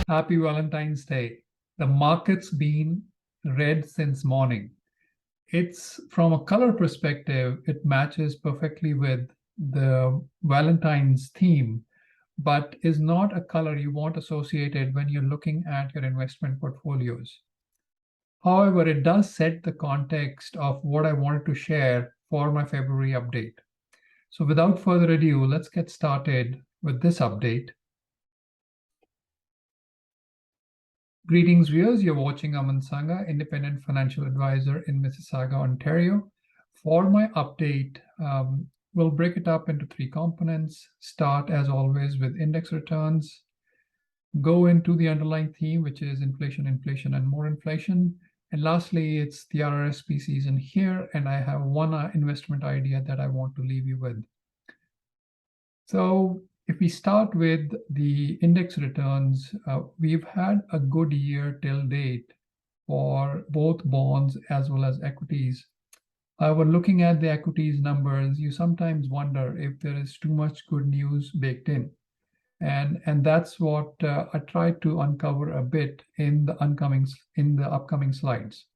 Happy Valentine's Day. The market's been red since morning. It's from a color perspective, it matches perfectly with the Valentine's theme, but is not a color you want associated when you're looking at your investment portfolios. However, it does set the context of what I wanted to share for my February update. So without further ado, let's get started with this update. Greetings, viewers. You're watching Aman Sangha, independent financial advisor in Mississauga, Ontario. For my update, we'll break it up into three components. Start, as always, with index returns. Go into the underlying theme, which is inflation, inflation, and more inflation. And lastly, it's the RRSP season here, and I have one investment idea that I want to leave you with. So if we start with the index returns, we've had a good year till date for both bonds as well as equities. However, looking at the equities numbers, you sometimes wonder if there is too much good news baked in. And that's what I tried to uncover a bit in the upcoming slides.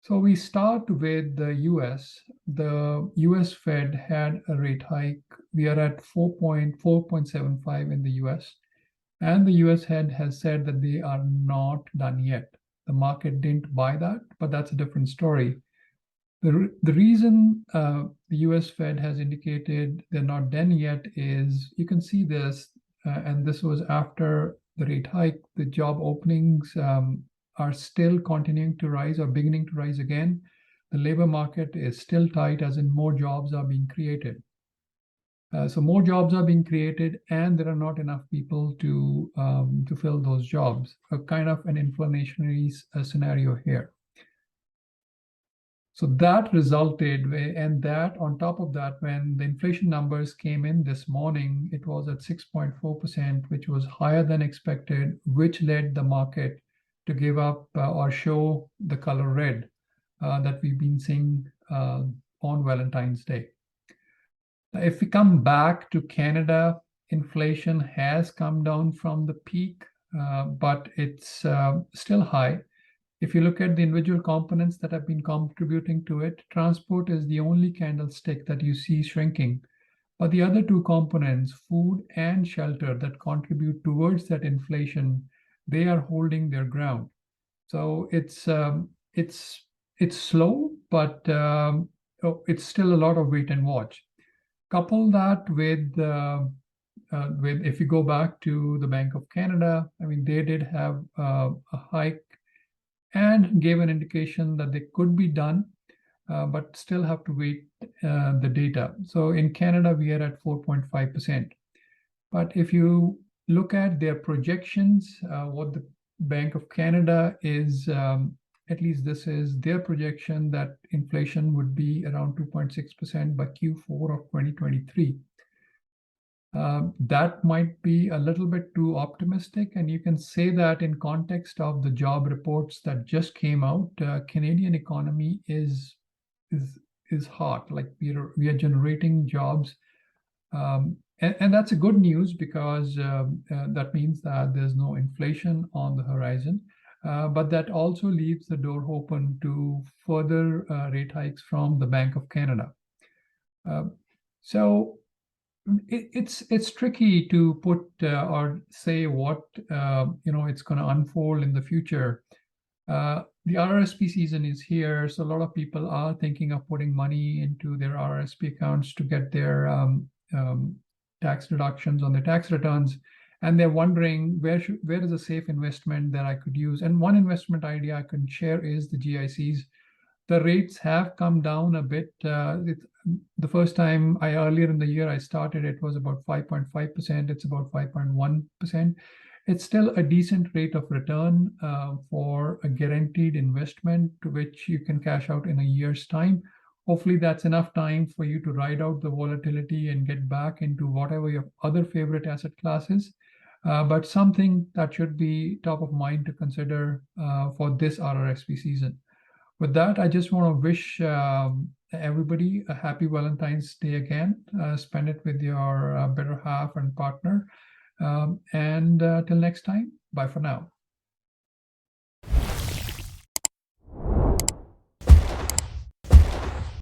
So we start with the US. The US Fed had a rate hike. We are at 4.75 in the US. And the US Fed has said that they are not done yet. The market didn't buy that, but that's a different story. The reason the US Fed has indicated they're not done yet is you can see this, and this was after the rate hike, the job openings are still continuing to rise or beginning to rise again. The labor market is still tight, as in more jobs are being created. So more jobs are being created, and there are not enough people to fill those jobs. A kind of an inflationary scenario here. So that resulted, and that on top of that, when the inflation numbers came in this morning, it was at 6.4%, which was higher than expected, which led the market to give up or show the color red that we've been seeing on Valentine's Day. If we come back to Canada, inflation has come down from the peak, but it's still high. If you look at the individual components that have been contributing to it, transport is the only candlestick that you see shrinking. But the other two components, food and shelter, that contribute towards that inflation, they are holding their ground. So it's slow, but it's still a lot of wait and watch. Couple that with if you go back to the Bank of Canada, I mean, they did have a hike and gave an indication that they could be done, but still have to wait the data. So in Canada, we are at 4.5%. But if you look at their projections, what the Bank of Canada is, at least this is their projection, that inflation would be around 2.6% by Q4 of 2023. That might be a little bit too optimistic, and you can say that in context of the job reports that just came out. Canadian economy is hot. Like we are generating jobs, and that's a good news, because that means that there's no inflation on the horizon. But that also leaves the door open to further rate hikes from the Bank of Canada. So it's tricky to put or say what it's going to unfold in the future. The RRSP season is here, so a lot of people are thinking of putting money into their RRSP accounts to get their tax deductions on their tax returns, and they're wondering where is a safe investment that I could use. And one investment idea I can share is the GICs. The rates have come down a bit. The first time earlier in the year I started, it was about 5.5%. It's about 5.1%. It's still a decent rate of return for a guaranteed investment, which you can cash out in a year's time. Hopefully that's enough time for you to ride out the volatility and get back into whatever your other favorite asset class is. But something that should be top of mind to consider for this RRSP season. With that, I just want to wish everybody a happy Valentine's Day again. Spend it with your better half and partner. And till next time, bye for now.